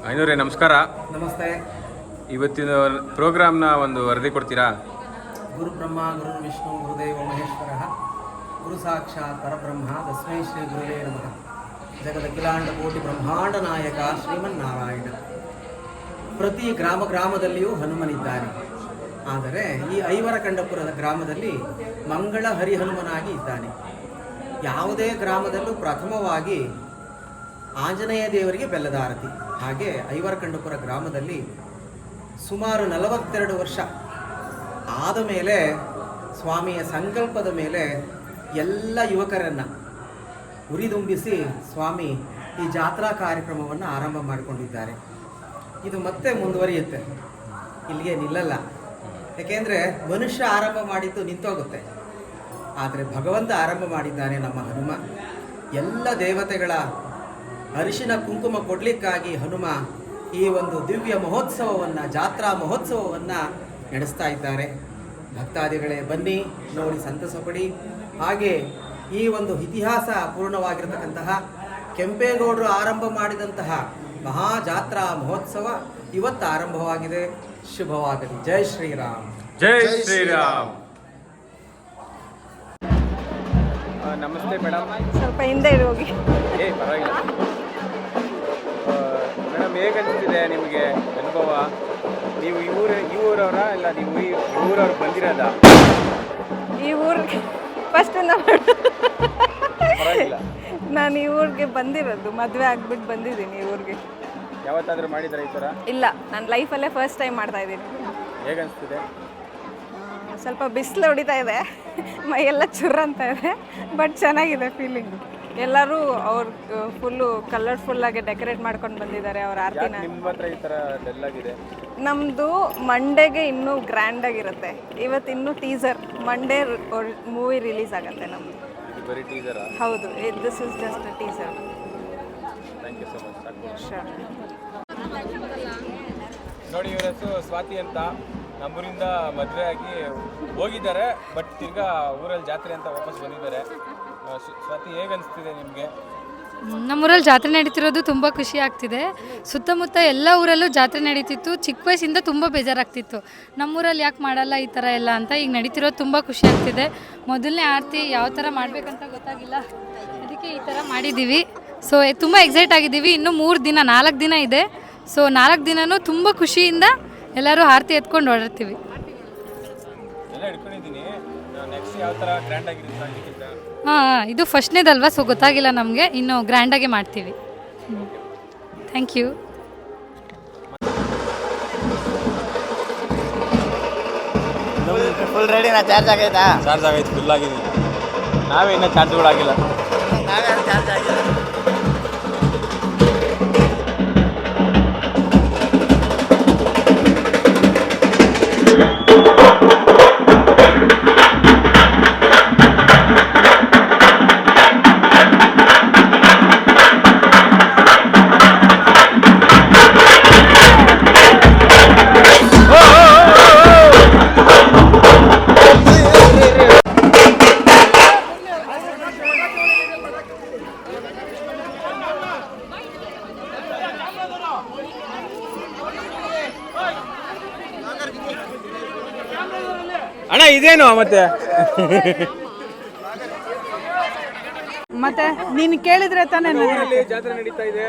ಐನೂರೇ ನಮಸ್ಕಾರ. ನಮಸ್ತೆ. ಇವತ್ತಿನ ಪ್ರೋಗ್ರಾಮ್ನ ಒಂದು ವರದಿ ಕೊಡ್ತೀರಾ? ಗುರು ಬ್ರಹ್ಮ ಗುರು ವಿಷ್ಣು ಗುರುದೇವ ಮಹೇಶ್ವರ ಗುರು ಸಾಕ್ಷಾತ್ ಪರಬ್ರಹ್ಮ ತಸ್ಮೈ ಶ್ರೀ ಗುರುವೇ ನಮಃ. ಜಗದಖಿಲಾಂಡ ಕೋಟಿ ಬ್ರಹ್ಮಾಂಡ ನಾಯಕ ಶ್ರೀಮನ್ನಾರಾಯಣ. ಪ್ರತಿ ಗ್ರಾಮದಲ್ಲಿಯೂ ಹನುಮನಿದ್ದಾನೆ. ಆದರೆ ಈ ಐವರಕಂಡಪುರದ ಗ್ರಾಮದಲ್ಲಿ ಮಂಗಳ ಹರಿಹನುಮನಾಗಿ ಇದ್ದಾನೆ. ಯಾವುದೇ ಗ್ರಾಮದಲ್ಲೂ ಪ್ರಥಮವಾಗಿ ಆಂಜನೇಯ ದೇವರಿಗೆ ಬೆಲ್ಲದ ಆರತಿ. ಹಾಗೆ ಐವರಕಂಡಪುರ ಗ್ರಾಮದಲ್ಲಿ ಸುಮಾರು 42 ವರ್ಷ ಆದ ಮೇಲೆ ಸ್ವಾಮಿಯ ಸಂಕಲ್ಪದ ಮೇಲೆ ಎಲ್ಲ ಯುವಕರನ್ನು ಉರಿದುಂಬಿಸಿ ಸ್ವಾಮಿ ಈ ಜಾತ್ರಾ ಕಾರ್ಯಕ್ರಮವನ್ನು ಆರಂಭ ಮಾಡಿಕೊಂಡಿದ್ದಾರೆ. ಇದು ಮತ್ತೆ ಮುಂದುವರಿಯುತ್ತೆ, ಇಲ್ಲಿಗೆ ನಿಲ್ಲಲ್ಲ. ಏಕೆಂದರೆ ಮನುಷ್ಯ ಆರಂಭ ಮಾಡಿದ್ದು ನಿಂತೋಗುತ್ತೆ, ಆದರೆ ಭಗವಂತ ಆರಂಭ ಮಾಡಿದ್ದಾನೆ ನಮ್ಮ ಹನುಮ. ಎಲ್ಲ ದೇವತೆಗಳ ಅರಿಶಿನ ಕುಂಕುಮ ಕೊಡಲಿಕ್ಕಾಗಿ ಹನುಮ ಈ ಒಂದು ದಿವ್ಯ ಮಹೋತ್ಸವವನ್ನು, ಜಾತ್ರಾ ಮಹೋತ್ಸವವನ್ನು ನಡೆಸ್ತಾ ಇದ್ದಾರೆ. ಭಕ್ತಾದಿಗಳೇ ಬನ್ನಿ, ನೋಡಿ ಸಂತಸ ಪಡಿ. ಹಾಗೆ ಈ ಒಂದು ಇತಿಹಾಸ ಪೂರ್ಣವಾಗಿರತಕ್ಕಂತಹ ಕೆಂಪೇಗೌಡರು ಆರಂಭ ಮಾಡಿದಂತಹ ಮಹಾ ಜಾತ್ರಾ ಮಹೋತ್ಸವ ಇವತ್ತು ಆರಂಭವಾಗಿದೆ. ಶುಭವಾಗಲಿ. ಜೈ ಶ್ರೀರಾಮ್. ಜೈ ಶ್ರೀರಾಮ್. ನಮಸ್ತೆ ಮೇಡಮ್. ಸ್ವಲ್ಪ ಹಿಂದೆ ಹೋಗಿ. ಪರವಾಗಿಲ್ಲ ಮೇಡಮ್. ಹೇಗೆ ಅನಿಸ್ತಿದೆ ನಿಮಗೆ ಅನುಭವ? ನೀವು ಈ ಊರವರ ಇಲ್ಲ ನೀವು ಈ ಊರವ್ರು ಬಂದಿರೋದ? ಈ ಊರಿಗೆ ಫಸ್ಟ್ ನಾನು ಈ ಊರಿಗೆ ಬಂದಿರೋದು, ಮದುವೆ ಆಗ್ಬಿಟ್ಟು ಬಂದಿದ್ದೀನಿ ಈ ಊರಿಗೆ. ಯಾವತ್ತಾದರೂ ಮಾಡಿದ್ರೆ ಈ ಥರ? ಇಲ್ಲ, ನನ್ನ ಲೈಫಲ್ಲೇ ಫಸ್ಟ್ ಟೈಮ್ ಮಾಡ್ತಾ ಇದ್ದೀನಿ. ಹೇಗೆ ಅನಿಸ್ತಿದೆ? ಸ್ವಲ್ಪ ಬಿಸಿಲು ಹೊಡಿತಾ ಇದೆ, ಮೈಯೆಲ್ಲ ಚುರ್ ಅಂತ ಇದೆ, ಬಟ್ ಚೆನ್ನಾಗಿದೆ ಫೀಲಿಂಗ್. ಎಲ್ಲರೂ ಅವ್ರು ಫುಲ್ಲು ಕಲರ್ಫುಲ್ಲಾಗಿ ಡೆಕೋರೇಟ್ ಮಾಡ್ಕೊಂಡು ಬಂದಿದ್ದಾರೆ ಅವ್ರ ಆರತಿನ. ನಮ್ಮದು ಮಂಡೇಗೆ ಇನ್ನೂ ಗ್ರ್ಯಾಂಡಾಗಿರುತ್ತೆ. ಇವತ್ತು ಇನ್ನೂ ಟೀಸರ್, ಮಂಡೇ ಮೂವಿ ರಿಲೀಸ್ ಆಗುತ್ತೆ ನಮ್ಮದು. ಹೌದು, this is just a teaser. ನೋಡಿ, ಇವರ ಹೆಸರು ಸ್ವಾತಿ ಅಂತ. ನಮ್ಮೂರಿಂದ ಮದುವೆ ಆಗಿ ಹೋಗಿದ್ದಾರೆ, ಬಟ್ ತಿರ್ಗಾ ಊರಲ್ಲಿ ಜಾತ್ರೆ ಅಂತ ವಾಪಸ್ ಬಂದಿದ್ದಾರೆ. ಸ್ವಾತಿ, ಹೇಗೆ ಅನಿಸ್ತಿದೆ ನಿಮಗೆ? ನಮ್ಮೂರಲ್ಲಿ ಜಾತ್ರೆ ನಡೀತಿರೋದು ತುಂಬ ಖುಷಿ ಆಗ್ತಿದೆ. ಸುತ್ತಮುತ್ತ ಎಲ್ಲ ಊರಲ್ಲೂ ಜಾತ್ರೆ ನಡೀತಿತ್ತು. ಚಿಕ್ಕ ವಯಸ್ಸಿಂದ ತುಂಬ ಬೇಜಾರಾಗ್ತಿತ್ತು, ನಮ್ಮೂರಲ್ಲಿ ಯಾಕೆ ಮಾಡಲ್ಲ ಈ ಥರ ಎಲ್ಲ ಅಂತ. ಈಗ ನಡೀತಿರೋದು ತುಂಬ ಖುಷಿ ಆಗ್ತಿದೆ. ಮೊದಲನೇ ಆರತಿ ಯಾವ ಥರ ಮಾಡಬೇಕಂತ ಗೊತ್ತಾಗಿಲ್ಲ, ಅದಕ್ಕೆ ಈ ಥರ ಮಾಡಿದ್ದೀವಿ. ಸೊ ತುಂಬ ಎಕ್ಸೈಟ್ ಆಗಿದ್ದೀವಿ. ಇನ್ನೂ 4 ದಿನ ಇದೆ. ಸೊ 4 ದಿನವೂ ತುಂಬ ಖುಷಿಯಿಂದ ಎಲ್ಲರೂ ಆರತಿ ಎತ್ಕೊಂಡು ಓಡಾಡ್ತೀವಿ. ಹಾಂ, ಇದು ಫಸ್ಟ್ನೇದಲ್ವಾ, ಸೊ ಗೊತ್ತಾಗಿಲ್ಲ ನಮಗೆ. ಇನ್ನು ಗ್ರ್ಯಾಂಡಾಗೆ ಮಾಡ್ತೀವಿ. Thank you. ಫುಲ್ ರೆಡಿನಾ? ಚಾರ್ಜ್ ಆಗೈತಾ? ಚಾರ್ಜ್ ಆಗೈತೆ, ಫುಲ್ ಆಗಿದೆ. ನಾವೇ ಇನ್ನೂ ಚಾರ್ಜ್ಗಳಾಗಿಲ್ಲ. ನಾವೇ ಚಾರ್ಜ್ ಆಗಿಲ್ಲ. ಅಣ್ಣ, ಇದೇನು ಮತ್ತೆ ಮತ್ತೆ ನೀನು ಕೇಳಿದ್ರೆ ತಾನೇ. ಜಾತ್ರೆ ನಡೀತಾ ಇದೆ,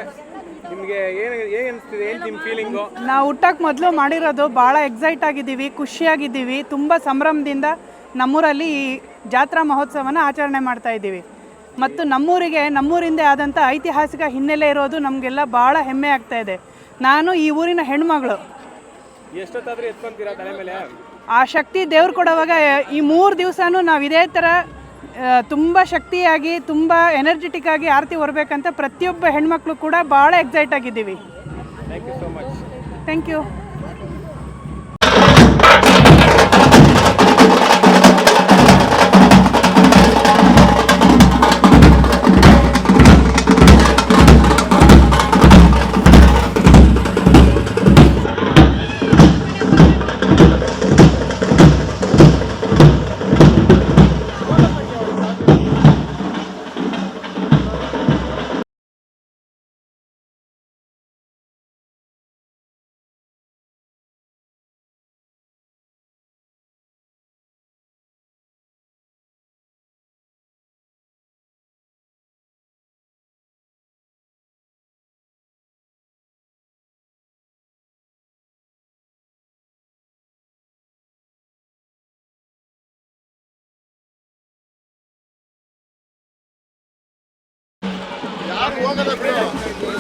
ನಿಮಗೆ ಏನು ಅನಿಸ್ತಿದೆ? ಏನು ನಿಮ್ಮ ಫೀಲಿಂಗು? ನಾವು ಹುಟ್ಟಕ್ಕೆ ಮೊದಲು ಮಾಡಿರೋದು ಭಾಳ ಎಕ್ಸೈಟ್ ಆಗಿದ್ದೀವಿ, ಖುಷಿಯಾಗಿದ್ದೀವಿ. ತುಂಬ ಸಂಭ್ರಮದಿಂದ ನಮ್ಮೂರಲ್ಲಿ ಈ ಜಾತ್ರಾ ಮಹೋತ್ಸವನ ಆಚರಣೆ ಮಾಡ್ತಾ ಇದ್ದೀವಿ. ಮತ್ತು ನಮ್ಮೂರಿಂದೇ ಆದಂಥ ಐತಿಹಾಸಿಕ ಹಿನ್ನೆಲೆ ಇರೋದು ನಮಗೆಲ್ಲ ಭಾಳ ಹೆಮ್ಮೆ ಆಗ್ತಾ ಇದೆ. ನಾನು ಈ ಊರಿನ ಹೆಣ್ಮಗಳು. ಎಷ್ಟೊತ್ತಾದರೂ ಎತ್ಕೊಂತೀರಾ ತಲೆ ಮೇಲೆ? ಆ ಶಕ್ತಿ ದೇವ್ರು ಕೊಡೋವಾಗ ಈ 3 ದಿವಸನೂ ನಾವು ಇದೇ ಥರ ತುಂಬ ಶಕ್ತಿಯಾಗಿ, ತುಂಬ ಎನರ್ಜೆಟಿಕ್ ಆಗಿ ಆರತಿ ಹೊರಬೇಕಂತ ಪ್ರತಿಯೊಬ್ಬ ಹೆಣ್ಮಕ್ಳು ಕೂಡ ಭಾಳ ಎಕ್ಸೈಟ್ ಆಗಿದ್ದೀವಿ. Thank you.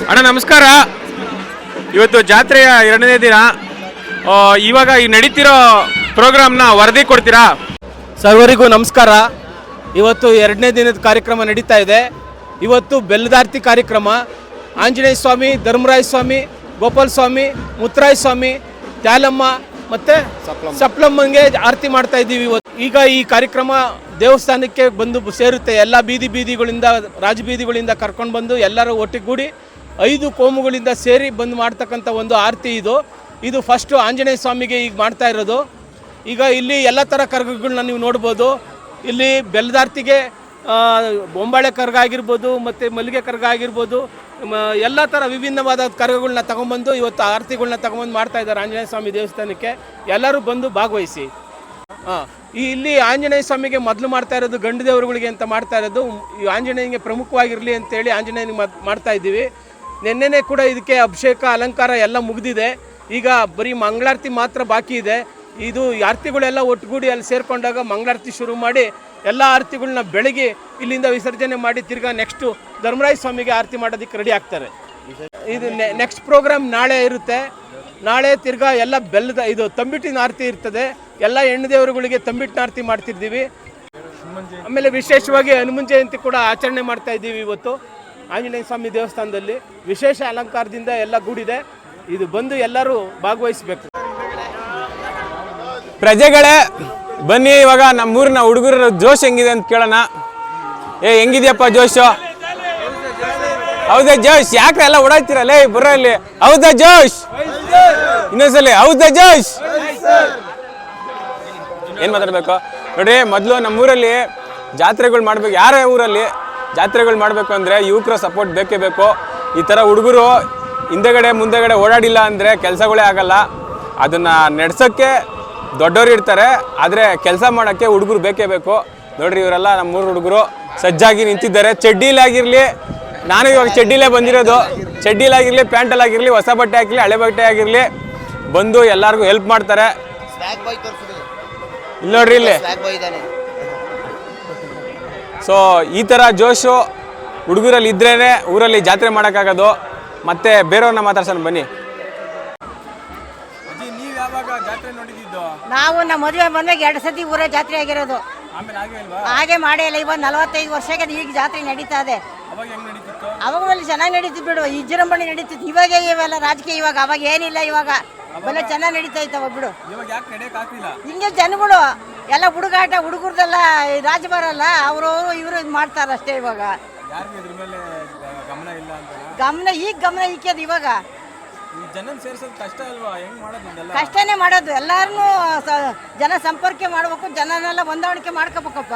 ಅಣ್ಣ ನಮಸ್ಕಾರ. ಇವತ್ತು ಜಾತ್ರೆಯ 2ನೇ ದಿನ. ಇವಾಗ ಈ ನಡೀತಿರೋ ಪ್ರೋಗ್ರಾಮ್ನ ವರದಿ ಕೊಡ್ತೀರಾ? ಸರ್ವರಿಗೂ ನಮಸ್ಕಾರ. ಇವತ್ತು 2ನೇ ದಿನದ ಕಾರ್ಯಕ್ರಮ ನಡೀತಾ ಇದೆ. ಇವತ್ತು ಬೆಲ್ಲದಾರ್ತಿ ಕಾರ್ಯಕ್ರಮ. ಆಂಜನೇಯ ಸ್ವಾಮಿ, ಧರ್ಮರಾಯ ಸ್ವಾಮಿ, ಗೋಪಾಲ ಸ್ವಾಮಿ, ಮುತ್ತರಾಯ ಸ್ವಾಮಿ, ತ್ಯಾಲಮ್ಮ ಮತ್ತು ಸಪ್ಲಮ್ಮಂಗೆ ಆರತಿ ಮಾಡ್ತಾ ಇದ್ದೀವಿ ಇವತ್ತು. ಈಗ ಈ ಕಾರ್ಯಕ್ರಮ ದೇವಸ್ಥಾನಕ್ಕೆ ಬಂದು ಸೇರುತ್ತೆ. ಎಲ್ಲ ಬೀದಿಗಳಿಂದ, ರಾಜಬೀದಿಗಳಿಂದ ಕರ್ಕೊಂಡು ಬಂದು ಎಲ್ಲರೂ ಒಟ್ಟಿಗೂಡಿ 5 ಕೋಮುಗಳಿಂದ ಸೇರಿ ಬಂದು ಮಾಡ್ತಕ್ಕಂಥ ಒಂದು ಆರತಿ ಇದು ಫಸ್ಟು ಆಂಜನೇಯ ಸ್ವಾಮಿಗೆ ಈಗ ಮಾಡ್ತಾ ಇರೋದು. ಈಗ ಇಲ್ಲಿ ಎಲ್ಲ ಥರ ಕರಗಗಳನ್ನ ನೀವು ನೋಡ್ಬೋದು. ಇಲ್ಲಿ ಬೆಲ್ಲದಾರ್ತಿಗೆ ಬೊಂಬಾಳೆ ಕರಗ ಆಗಿರ್ಬೋದು, ಮತ್ತು ಮಲ್ಲಿಗೆ ಕರಗ ಆಗಿರ್ಬೋದು, ಎಲ್ಲ ಥರ ವಿಭಿನ್ನವಾದ ಕರಗಗಳನ್ನ ತಗೊಂಬಂದು ಇವತ್ತು ಆರತಿಗಳನ್ನ ತಗೊಂಬಂದು ಮಾಡ್ತಾ ಇದ್ದಾರೆ ಆಂಜನೇಯ ಸ್ವಾಮಿ ದೇವಸ್ಥಾನಕ್ಕೆ. ಎಲ್ಲರೂ ಬಂದು ಭಾಗವಹಿಸಿ. ಇಲ್ಲಿ ಆಂಜನೇಯ ಸ್ವಾಮಿಗೆ ಮೊದಲು ಮಾಡ್ತಾ ಇರೋದು ಗಂಡು ದೇವರುಗಳಿಗೆ ಅಂತ ಮಾಡ್ತಾ ಇರೋದು. ಈ ಆಂಜನೇಯನಿಗೆ ಪ್ರಮುಖವಾಗಿರಲಿ ಅಂತೇಳಿ ಆಂಜನೇಯನಿಗೆ ಮಾಡ್ತಾ ಇದ್ದೀವಿ. ನಿನ್ನೆನೇ ಕೂಡ ಇದಕ್ಕೆ ಅಭಿಷೇಕ ಅಲಂಕಾರ ಎಲ್ಲ ಮುಗಿದಿದೆ. ಈಗ ಬರೀ ಮಂಗಳಾರತಿ ಮಾತ್ರ ಬಾಕಿ ಇದೆ. ಇದು ಆರತಿಗಳೆಲ್ಲ ಒಟ್ಟುಗೂಡಿ ಅಲ್ಲಿ ಸೇರಿಕೊಂಡಾಗ ಮಂಗಳಾರತಿ ಶುರು ಮಾಡಿ ಎಲ್ಲ ಆರತಿಗಳನ್ನ ಬೆಳಗ್ಗೆ ಇಲ್ಲಿಂದ ವಿಸರ್ಜನೆ ಮಾಡಿ ತಿರ್ಗಾ ನೆಕ್ಸ್ಟು ಧರ್ಮರಾಯ ಸ್ವಾಮಿಗೆ ಆರತಿ ಮಾಡೋದಕ್ಕೆ ರೆಡಿ ಆಗ್ತಾರೆ. ಇದು ನೆಕ್ಸ್ಟ್ ಪ್ರೋಗ್ರಾಮ್ ನಾಳೆ ಇರುತ್ತೆ. ನಾಳೆ ತಿರ್ಗಾ ಎಲ್ಲ ಬೆಲ್ಲದ ತಂಬಿಟ್ಟಿನ ಆರತಿ ಇರ್ತದೆ. ಎಲ್ಲ ಹೆಣ್ಣು ದೇವರುಗಳಿಗೆ ತಂಬಿಟ್ಟಿನ ಆರತಿ ಮಾಡ್ತಿದ್ದೀವಿ. ಆಮೇಲೆ ವಿಶೇಷವಾಗಿ ಹನುಮನ್ ಜಯಂತಿ ಕೂಡ ಆಚರಣೆ ಮಾಡ್ತಾ ಇದ್ದೀವಿ. ಇವತ್ತು ಆಂಜನೇಯ ಸ್ವಾಮಿ ದೇವಸ್ಥಾನದಲ್ಲಿ ವಿಶೇಷ ಅಲಂಕಾರದಿಂದ ಎಲ್ಲ ಗೂಡಿದೆ. ಇದು ಬಂದು ಎಲ್ಲರೂ ಭಾಗವಹಿಸಬೇಕು. ಪ್ರಜೆಗಳೇ ಬನ್ನಿ, ಇವಾಗ ನಮ್ಮೂರಿನ ಹುಡುಗರ ಜೋಶ್ ಹೆಂಗಿದೆ ಅಂತ ಕೇಳೋಣ. ಹೆಂಗಿದ್ಯಪ್ಪ ಜೋಶು? ಹೌದಾ ಜೋಶ್? ಯಾಕೆ ಎಲ್ಲ ಓಡಾಡ್ತೀರಲ್ಲ ಬರೋಲ್ಲಿ? ಹೌದಾ ಜೋಶ್? ಇನ್ನೊಂದ್ಸಲಿ ಹೌದಾ ಜೋಶ್? ಏನು ಮಾತಾಡಬೇಕು ನೋಡಿ. ಮೊದಲು ನಮ್ಮೂರಲ್ಲಿ ಜಾತ್ರೆಗಳು ಮಾಡಬೇಕು. ಯಾರೇ ಊರಲ್ಲಿ ಜಾತ್ರೆಗಳು ಮಾಡಬೇಕು ಅಂದರೆ ಯುವಕರ ಸಪೋರ್ಟ್ ಬೇಕೇ ಬೇಕು. ಈ ಥರ ಹುಡುಗರು ಮುಂದೆಗಡೆ ಓಡಾಡಿಲ್ಲ ಅಂದರೆ ಕೆಲಸಗಳೇ ಆಗಲ್ಲ. ಅದನ್ನು ನಡೆಸೋಕ್ಕೆ ದೊಡ್ಡವರು ಇರ್ತಾರೆ, ಆದರೆ ಕೆಲಸ ಮಾಡೋಕ್ಕೆ ಹುಡುಗರು ಬೇಕೇ ಬೇಕು. ನೋಡ್ರಿ, ಇವರೆಲ್ಲ ನಮ್ಮೂರು ಹುಡುಗರು ಸಜ್ಜಾಗಿ ನಿಂತಿದ್ದಾರೆ. ಚಡ್ಡಿಲಾಗಿರಲಿ, ನಾನು ಇವಾಗ ಚಡ್ಡಿಲೇ ಬಂದಿರೋದು. ಚಡ್ಡಿಲಾಗಿರಲಿ, ಪ್ಯಾಂಟಲ್ಲಾಗಿರಲಿ, ಹೊಸ ಬಟ್ಟೆ ಆಗಿರಲಿ, ಹಳೆ ಬಟ್ಟೆ ಆಗಿರಲಿ, ಬಂದು ಎಲ್ಲರಿಗೂ ಹೆಲ್ಪ್ ಮಾಡ್ತಾರೆ. ಇಲ್ಲಿ ನೋಡ್ರಿ, ಇಲ್ಲಿ ಸೊ ಈ ಥರ ಜೋಶು ಹುಡುಗರಲ್ಲಿ ಇದ್ರೇ ಊರಲ್ಲಿ ಜಾತ್ರೆ ಮಾಡೋಕ್ಕಾಗೋದು. ಮತ್ತೆ ಬೇರೆಯವ್ರನ್ನ ಮಾತಾಡ್ಸೋಣ ಬನ್ನಿ. ನೀವು ಯಾವಾಗ ಜಾತ್ರೆ ನೋಡಿದ್ದು? ನಾವು ನಮ್ಮ ಮದುವೆ ಬಂದಾಗ 2 ಸತಿ ಊರ ಜಾತ್ರೆ ಆಗಿರೋದು. ಹಾಗೆ ಮಾಡೇ ಇಲ್ಲ. ಇವಾಗ 45 ವರ್ಷಕ್ಕೆ ಈಗ ಜಾತ್ರೆ ನಡೀತಾ ಇದೆ. ಅವಾಗಲ್ಲಿ ಚೆನ್ನಾಗಿ ನಡೀತಿತ್ತು ಬಿಡು, ವಿಜೃಂಭಣೆ ನಡೀತಿತ್ತು. ಇವಾಗ ಇವೆಲ್ಲ ರಾಜಕೀಯ, ಅವಾಗ ಏನಿಲ್ಲ. ಇವಾಗ ಬೆಲ್ಲ ಚೆನ್ನಾಗಿ ನಡೀತಾ ಇತ್ತು ಅವಾಗ ಬಿಡು. ಹಿಂಗೆ ಜನಗಳು ಎಲ್ಲ ಹುಡುಗಾಟ, ಹುಡುಗರದೆಲ್ಲ ರಾಜಭಾರಲ್ಲ, ಇವರು ಮಾಡ್ತಾರೆ ಅಷ್ಟೇ. ಇವಾಗ ಗಮನ ಇಕ್ಕಿದೆ. ಇವಾಗ ಕಷ್ಟನೇ ಮಾಡೋದು. ಎಲ್ಲಾರನ್ನೂ ಜನ ಸಂಪರ್ಕ ಮಾಡ್ಬೇಕು, ಜನನೆಲ್ಲ ಹೊಂದಾಣಿಕೆ ಮಾಡ್ಕೋಬೇಕಪ್ಪ.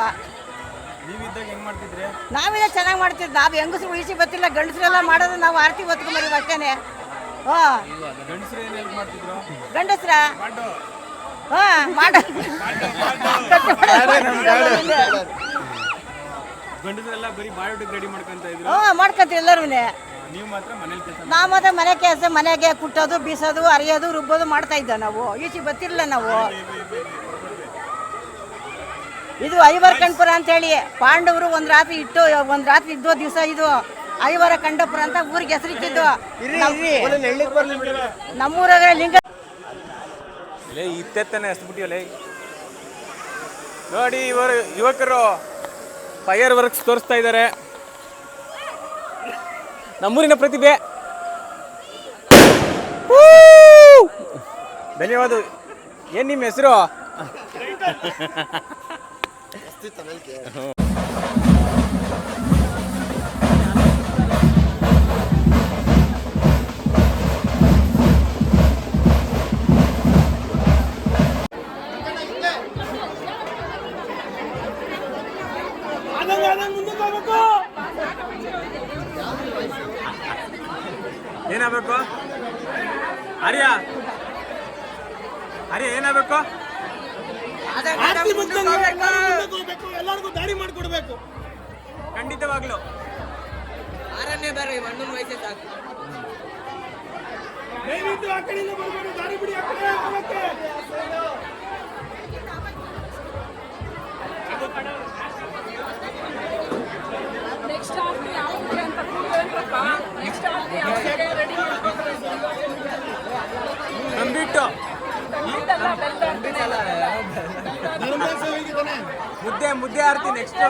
ನಾವಿಲ್ಲ ಚೆನ್ನಾಗಿ ಮಾಡ್ತಿದ್ವಿ. ನಾವು ಹೆಂಗಸರು ಉಳಿಸಿ ಗೊತ್ತಿಲ್ಲ, ಗಂಡಸರೆಲ್ಲ ಮಾಡೋದು. ನಾವು ಆರತಿ ಹೊತ್ಕೊಂಬರೀವಿ ಅಷ್ಟೇನೆ. ಗಂಡಸ್ರ ಮಾಡ್ಕೊಂತೀವಿ ಎಲ್ಲರೂ. ನಾವು ಮಾತ್ರ ಮನೆ ಕೆಲಸ, ಮನೆಗೆ ಕುಟ್ಟೋದು, ಬೀಸೋದು, ಅರಿಯೋದು, ರುಬ್ಬೋದು ಮಾಡ್ತಾ ಇದ್ದ. ನಾವು ಈಚೆ ಗೊತ್ತಿರಲಿಲ್ಲ. ನಾವು ಇದು ಐವರ ಕಣ್ಪುರ ಅಂತೇಳಿ ಪಾಂಡವರು ಒಂದು ರಾತ್ರಿ ಇದ್ದೋ ದಿವಸ ಇದು ಐವರ ಕಂಡಪುರ ಅಂತ ಊರಿಗೆ ಹೆಸರಿಟ್ಟಿದ್ದು. ನಮ್ಮೂರಾಗ ಲಿಂಗ ಇತ್ತೆತ್ತಾನೆ ಹೆಸರುಬಿಟ್ಟಿವಲ್ಲ ನೋಡಿ. ಯುವಕರು ಫೈರ್ ವರ್ಕ್ಸ್ ತೋರಿಸ್ತಾ ಇದ್ದಾರೆ. ನಮ್ಮೂರಿನ ಪ್ರತಿಭೆ. ಧನ್ಯವಾದ. ಏನ್ ನಿಮ್ಮ ಹೆಸರು? ಏನಾಗಬೇಕು? ಆರ್ಯ ಏನಾಗಬೇಕು? ಎಲ್ಲರಿಗೂ ದಾರಿ ಮಾಡಿಕೊಡ್ಬೇಕು. ಖಂಡಿತವಾಗ್ಲು ದಯವಿಟ್ಟು ಆ ಕಡೆಯಿಂದ ಬರ್ಬೇಕು. ದಾರಿ ಬಿಡಿ, ಆ ಕಡೆ ಹೋಗಕ್ಕೆ. ನೆಕ್ಸ್ಟ್ ಯಾವ ಅಂತ ನಂಬಿಟ್ಟು ಮುದ್ದೆ ಆರ್ತಿ ನೆಕ್ಸ್ಟ್.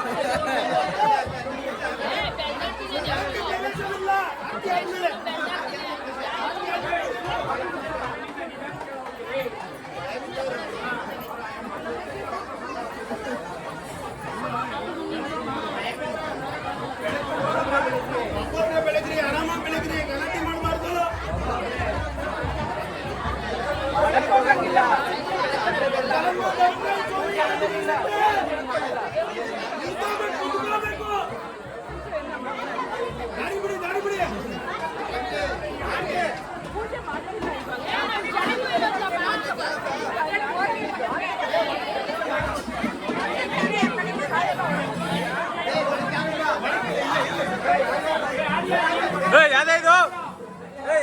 ಯಾವ್ದಾಯ್ತು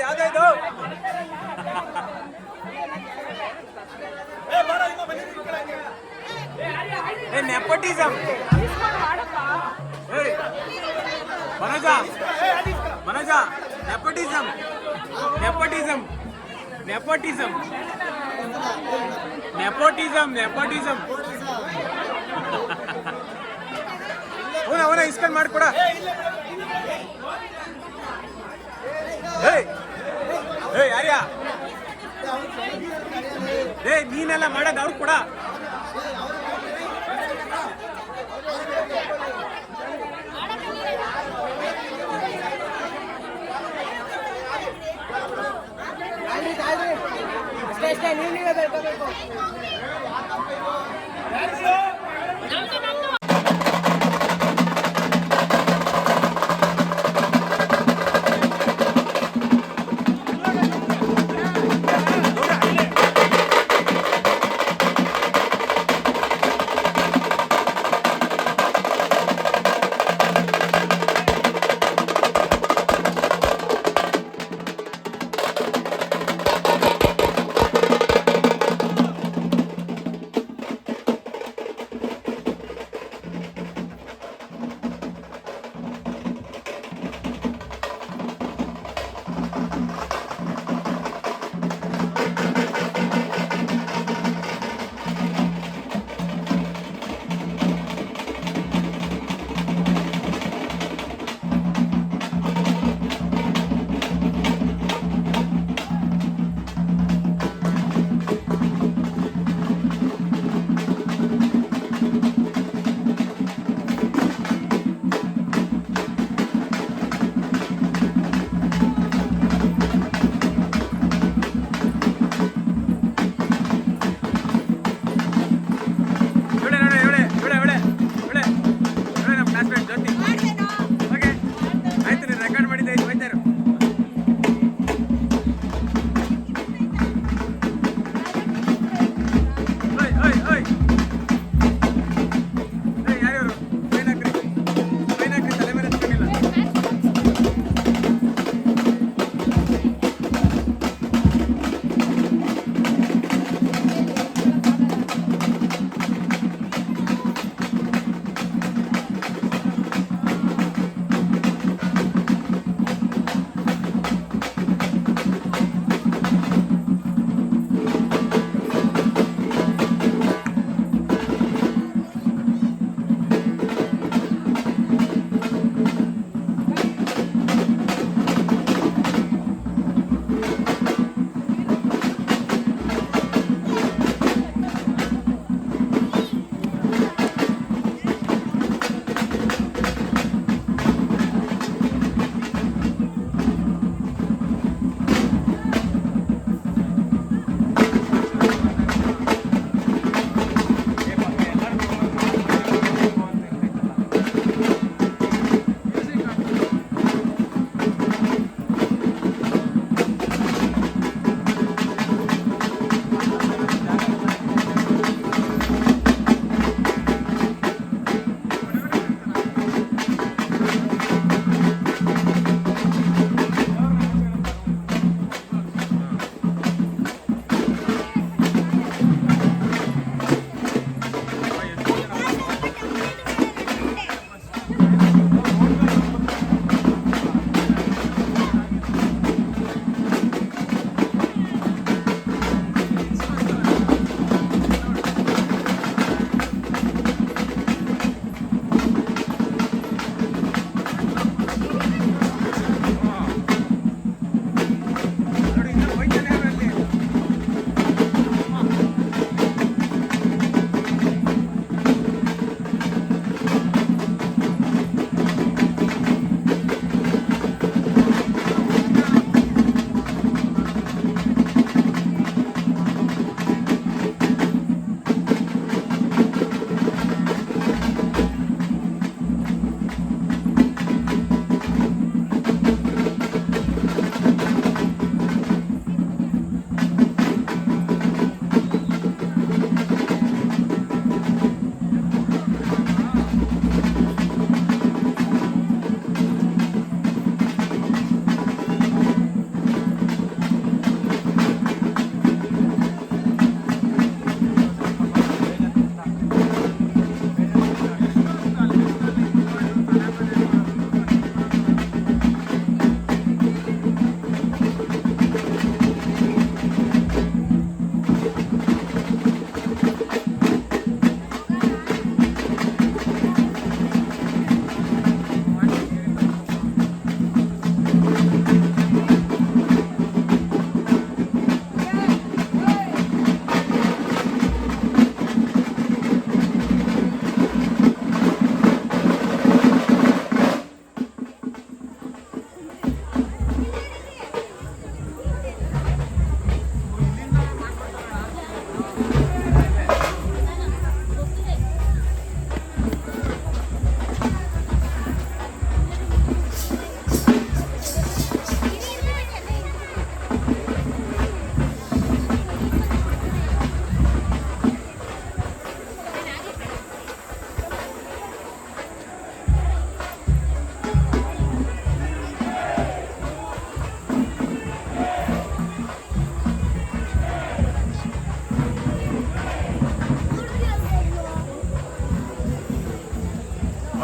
ಯಾವ್ದಾಯ್ತು ನೆಪೋಟಿಸಮ್. ಮನೋಜ nepotism nepotism nepotism nepotism nepotism. ಅವನ ಇಸ್ಕೊಂಡ್ ಮಾಡ್ಕೊಡ. ಯಾರ್ಯ ನೀನೆಲ್ಲ ಮಾಡೋದು ಅವ್ರು ಕೂಡ. ನೀವೇ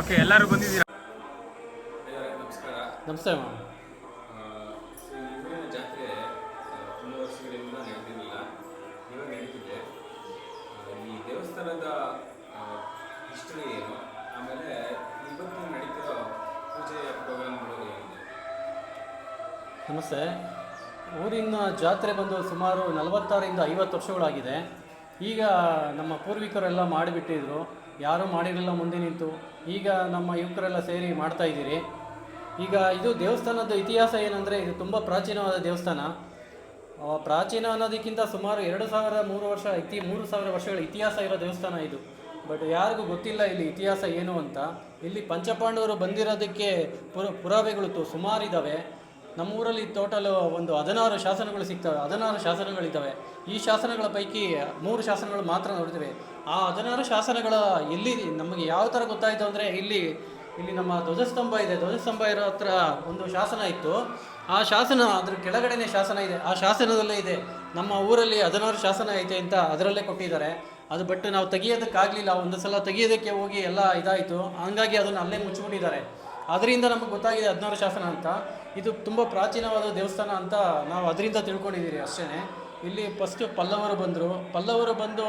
ಓಕೆ, ಎಲ್ಲರೂ ಬಂದಿದ್ದೀರಾ? ನಮಸ್ತೆ ಮ್ಯಾಮ್. ಜಾತ್ರೆ ತುಂಬ ವರ್ಷಗಳಿಂದ ನಡೆದಿರಲಿಲ್ಲ, ಇವಾಗ ನಡೀತಿದೆ. ಈ ದೇವಸ್ಥಾನದ ಹಿಸ್ಟ್ರಿ ಏನು, ಆಮೇಲೆ ಇವತ್ತು ನಡೀತಿರೋ ಪೂಜೆಯ ಪ್ರೋಗ್ರಾಮ್ಗಳು ಏನಿದೆ? ನಮಸ್ತೆ. ಊರಿನ ಜಾತ್ರೆ ಬಂದು ಸುಮಾರು 46ರಿಂದ 50 ವರ್ಷಗಳಾಗಿದೆ. ಈಗ ನಮ್ಮ ಪೂರ್ವಿಕರೆಲ್ಲ ಮಾಡಿಬಿಟ್ಟಿದ್ರು, ಯಾರೂ ಮಾಡಿರಲಿಲ್ಲ ಮುಂದೆ ನಿಂತು. ಈಗ ನಮ್ಮ ಯುವಕರೆಲ್ಲ ಸೇರಿ ಮಾಡ್ತಾಯಿದ್ದೀರಿ. ಈಗ ಇದು ದೇವಸ್ಥಾನದ ಇತಿಹಾಸ ಏನಂದರೆ, ಇದು ತುಂಬ ಪ್ರಾಚೀನವಾದ ದೇವಸ್ಥಾನ. ಪ್ರಾಚೀನ ಅನ್ನೋದಕ್ಕಿಂತ ಸುಮಾರು 3,000 ವರ್ಷಗಳ ಇತಿಹಾಸ ಇರೋ ದೇವಸ್ಥಾನ ಇದು. ಬಟ್ ಯಾರಿಗೂ ಗೊತ್ತಿಲ್ಲ ಇಲ್ಲಿ ಇತಿಹಾಸ ಏನು ಅಂತ. ಇಲ್ಲಿ ಪಂಚಪಾಂಡವರು ಬಂದಿರೋದಕ್ಕೆ ಪುರಾವೆಗಳು ಸುಮಾರಿದ್ದಾವೆ. ನಮ್ಮೂರಲ್ಲಿ ಟೋಟಲು ಒಂದು 16 ಶಾಸನಗಳು ಸಿಗ್ತವೆ, 16 ಶಾಸನಗಳಿದ್ದಾವೆ. ಈ ಶಾಸನಗಳ ಪೈಕಿ 3 ಶಾಸನಗಳು ಮಾತ್ರ ನೋಡ್ತೇವೆ. ಆ 16 ಶಾಸನಗಳ ಎಲ್ಲಿ ನಮಗೆ ಯಾವ ಥರ ಗೊತ್ತಾಯಿತು ಅಂದರೆ, ಇಲ್ಲಿ ನಮ್ಮ ಧ್ವಜಸ್ತಂಭ ಇದೆ, ಧ್ವಜಸ್ತಂಭ ಇರೋ ಹತ್ರ ಒಂದು ಶಾಸನ ಇತ್ತು. ಆ ಶಾಸನ ಅದ್ರ ಕೆಳಗಡೆನೇ ಶಾಸನ ಇದೆ, ಆ ಶಾಸನದಲ್ಲೇ ಇದೆ ನಮ್ಮ ಊರಲ್ಲಿ 16 ಶಾಸನ ಐತೆ ಅಂತ ಅದರಲ್ಲೇ ಕೊಟ್ಟಿದ್ದಾರೆ. ಅದು ಬಟ್ ನಾವು ತೆಗಿಯೋದಕ್ಕಾಗಲಿಲ್ಲ, ಒಂದು ಸಲ ತೆಗಿಯೋದಕ್ಕೆ ಹೋಗಿ ಎಲ್ಲ ಇದಾಯಿತು, ಹಂಗಾಗಿ ಅದನ್ನು ಅಲ್ಲೇ ಮುಚ್ಚಿಬಿಟ್ಟಿದ್ದಾರೆ. ಅದರಿಂದ ನಮಗೆ ಗೊತ್ತಾಗಿದೆ 16 ಶಾಸನ ಅಂತ. ಇದು ತುಂಬ ಪ್ರಾಚೀನವಾದ ದೇವಸ್ಥಾನ ಅಂತ ನಾವು ಅದರಿಂದ ತಿಳ್ಕೊಂಡಿದ್ದೀರಿ ಅಷ್ಟೇ. ಇಲ್ಲಿ ಫಸ್ಟು ಪಲ್ಲವರು ಬಂದು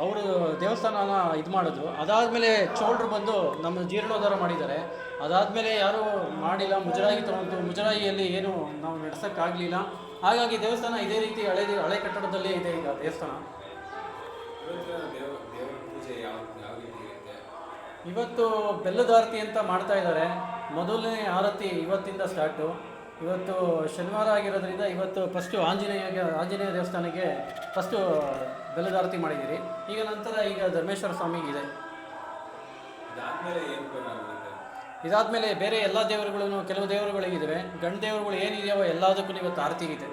ಅವರು ದೇವಸ್ಥಾನನ ಇದು ಮಾಡೋದು. ಅದಾದಮೇಲೆ ಚೋಳರು ಬಂದು ನಮ್ಮ ಜೀರ್ಣೋದ್ಧಾರ ಮಾಡಿದ್ದಾರೆ. ಅದಾದಮೇಲೆ ಯಾರೂ ಮಾಡಿಲ್ಲ, ಮುಜರಾಯಿ ತೊಗೊಂಡು ಮುಜರಾಯಿಯಲ್ಲಿ ಏನು ನಾವು ನಡೆಸೋಕ್ಕಾಗಲಿಲ್ಲ. ಹಾಗಾಗಿ ದೇವಸ್ಥಾನ ಇದೇ ರೀತಿ ಹಳೆ ಕಟ್ಟಡದಲ್ಲೇ ಇದೆ ಈಗ ದೇವಸ್ಥಾನ. ಇವತ್ತು ಬೆಲ್ಲದ ಆರತಿ ಅಂತ ಮಾಡ್ತಾ ಇದ್ದಾರೆ. ಮೊದಲನೇ ಆರತಿ ಇವತ್ತಿಂದ ಸ್ಟಾರ್ಟು. ಇವತ್ತು ಶನಿವಾರ ಆಗಿರೋದ್ರಿಂದ ಇವತ್ತು ಫಸ್ಟು ಆಂಜನೇಯ ದೇವಸ್ಥಾನಕ್ಕೆ ಫಸ್ಟು ಬೆಲ್ಲದ ಆರತಿ ಮಾಡಿದ್ದೀರಿ. ಈಗ ನಂತರ ಧರ್ಮೇಶ್ವರ ಸ್ವಾಮಿಗಿದೆ. ಇದಾದಮೇಲೆ ಬೇರೆ ಎಲ್ಲ ದೇವರುಗಳನ್ನು, ಕೆಲವು ದೇವರುಗಳಿಗಿದ್ದಾವೆ, ಗಂಡು ದೇವರುಗಳು ಏನಿದೆಯೋ ಎಲ್ಲದಕ್ಕೂ ಇವತ್ತು ಆರತಿ ಇದೆ.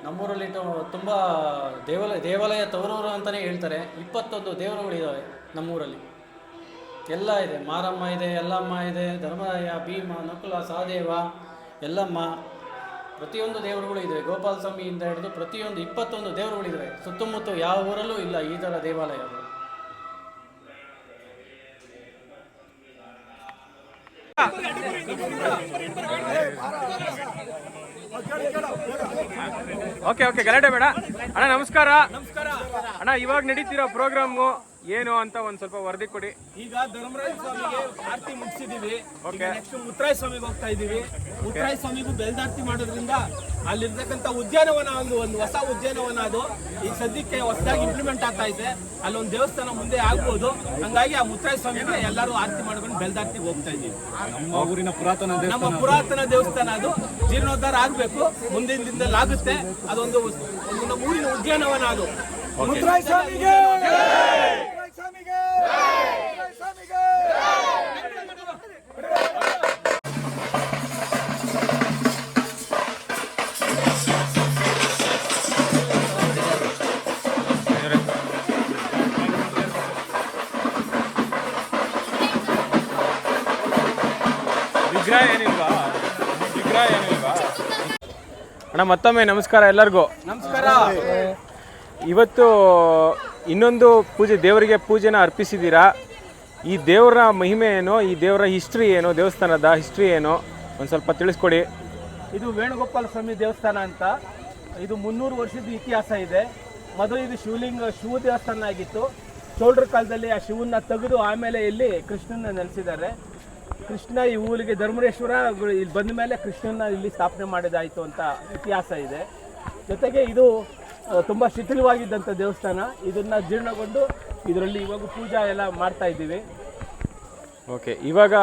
ನಮ್ಮೂರಲ್ಲಿ ತುಂಬ ದೇವಾಲಯ ತವರೂರು ಅಂತಲೇ ಹೇಳ್ತಾರೆ. 21 ದೇವರುಗಳಿದ್ದಾವೆ ನಮ್ಮೂರಲ್ಲಿ. ಎಲ್ಲ ಇದೆ, ಮಾರಮ್ಮ ಇದೆ, ಯಲ್ಲಮ್ಮ ಇದೆ, ಧರ್ಮರಾಯ, ಭೀಮ, ನಕುಲ, ಸಹದೇವ, ಯಲ್ಲಮ್ಮ, ಪ್ರತಿಯೊಂದು ದೇವರುಗಳು ಇದ್ದಾವೆ. ಗೋಪಾಲ ಸ್ವಾಮಿಯಿಂದ ಹಿಡಿದು ಪ್ರತಿಯೊಂದು 21 ದೇವರುಗಳಿದ್ದಾವೆ. ಸುತ್ತಮುತ್ತ ಯಾವ ಊರಲ್ಲೂ ಇಲ್ಲ ಈ ಥರ ದೇವಾಲಯಗಳು. ಓಕೆ, ಗಲಾಟೆ ಬೇಡ ಅಣ್ಣ. ನಮಸ್ಕಾರ ಅಣ್ಣ. ಇವಾಗ ನಡೀತಿರೋ ಪ್ರೋಗ್ರಾಮು ಏನು ಅಂತ ಒಂದು ಸ್ವಲ್ಪ ವರದಿ ಕೊಡಿ. ಈಗ ಧರ್ಮರಾಯ ಸ್ವಾಮಿಗೆ ಆರತಿ ಮುಗಿಸಿದೀವಿ. ನೆಕ್ಸ್ಟ್ ಮುತ್ತರಾಯ ಸ್ವಾಮಿಗೆ ಹೋಗ್ತಾ ಇದೀವಿ. ಮುತ್ತರಾಯ ಸ್ವಾಮಿಗೂ ಬೆಲ್ದಾರ್ತಿ ಮಾಡೋದ್ರಿಂದ ಅಲ್ಲಿರ್ತಕ್ಕಂಥ ಉದ್ಯಾನವನ ಒಂದು ಹೊಸ ಉದ್ಯಾನವನ, ಅದು ಈಗ ಸದ್ಯಕ್ಕೆ ಹೊಸದಾಗಿ ಇಂಪ್ಲಿಮೆಂಟ್ ಆಗ್ತಾ ಇದೆ. ಅಲ್ಲೊಂದು ದೇವಸ್ಥಾನ ಮುಂದೆ ಆಗ್ಬೋದು. ಹಂಗಾಗಿ ಆ ಮುತ್ತರಾಯ ಸ್ವಾಮಿಗೆ ಎಲ್ಲರೂ ಆರತಿ ಮಾಡ್ಕೊಂಡು ಬೆಲ್ದಾರ್ತಿಗೆ ಹೋಗ್ತಾ ಇದೀವಿ. ನಮ್ಮ ಪುರಾತನ ದೇವಸ್ಥಾನ ಅದು ಜೀರ್ಣೋದ್ಧಾರ ಆಗ್ಬೇಕು, ಮುಂದಿನ ದಿನದಲ್ಲಿ ಆಗುತ್ತೆ. ಅದೊಂದು ನಮ್ಮ ಊರಿನ ಉದ್ಯಾನವನ ಅದು. ಮುತ್ತರಾಯ ಸ್ವಾಮಿಗೆ ವಿಗ್ರಹ ಏನಿಲ್ವಾ ಅಣ್ಣ? ಮತ್ತೊಮ್ಮೆ ನಮಸ್ಕಾರ ಎಲ್ಲರಿಗೂ. ನಮಸ್ಕಾರ. ಇವತ್ತು ಇನ್ನೊಂದು ದೇವರಿಗೆ ಪೂಜೆನ ಅರ್ಪಿಸಿದ್ದೀರಾ. ಈ ದೇವರ ಮಹಿಮೆ ಏನು, ಈ ದೇವರ ಹಿಸ್ಟ್ರಿ ಏನು, ದೇವಸ್ಥಾನದ ಹಿಸ್ಟ್ರಿ ಏನು ಒಂದು ಸ್ವಲ್ಪ ತಿಳಿಸ್ಕೊಡಿ. ಇದು ವೇಣುಗೋಪಾಲ ಸ್ವಾಮಿ ದೇವಸ್ಥಾನ ಅಂತ. ಇದು 300 ವರ್ಷದ ಇತಿಹಾಸ ಇದೆ. ಮೊದಲು ಇದು ಶಿವ ದೇವಸ್ಥಾನ ಆಗಿತ್ತು. ಚೋಳರ ಕಾಲದಲ್ಲಿ ಆ ಶಿವನ್ನ ತೆಗೆದು ಆಮೇಲೆ ಇಲ್ಲಿ ಕೃಷ್ಣನ ನೆಲೆಸಿದ್ದಾರೆ. ಕೃಷ್ಣ ಈ ಊರಿಗೆ ಧರ್ಮರೇಶ್ವರ ಇಲ್ಲಿ ಬಂದ ಮೇಲೆ ಕೃಷ್ಣನ ಇಲ್ಲಿ ಸ್ಥಾಪನೆ ಮಾಡಿದಾಯಿತು ಅಂತ ಇತಿಹಾಸ ಇದೆ. ಜೊತೆಗೆ ಇದು ತುಂಬ ಶಿಥಿಲವಾಗಿದ್ದಂಥ ದೇವಸ್ಥಾನ. ಇದನ್ನು ಜೀರ್ಣಗೊಂಡು ಇದರಲ್ಲಿ ಇವಾಗ ಪೂಜಾ ಎಲ್ಲ ಮಾಡ್ತಾ ಇದ್ದೀವಿ. ಓಕೆ, ಇವಾಗ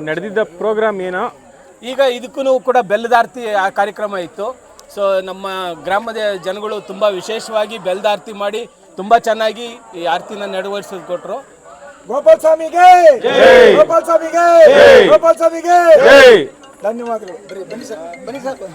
ನಡೆದಿದ್ದ ಪ್ರೋಗ್ರಾಮ್ ಏನೋ? ಈಗ ಇದಕ್ಕೂ ಕೂಡ ಬೆಲ್ಲದಾರ್ತಿ ಆ ಕಾರ್ಯಕ್ರಮ ಇತ್ತು. ಸೊ ನಮ್ಮ ಗ್ರಾಮದ ಜನಗಳು ತುಂಬ ವಿಶೇಷವಾಗಿ ಬೆಲ್ಲದಾರ್ತಿ ಮಾಡಿ ತುಂಬ ಚೆನ್ನಾಗಿ ಈ ಆರತಿನ ನೆರವೇರಿಸೋದು ಕೊಟ್ಟರು. ಗೋಪಾಲ ಸ್ವಾಮಿಗೆ ಧನ್ಯವಾದಗಳು. ಬನ್ನಿ ಸರ್.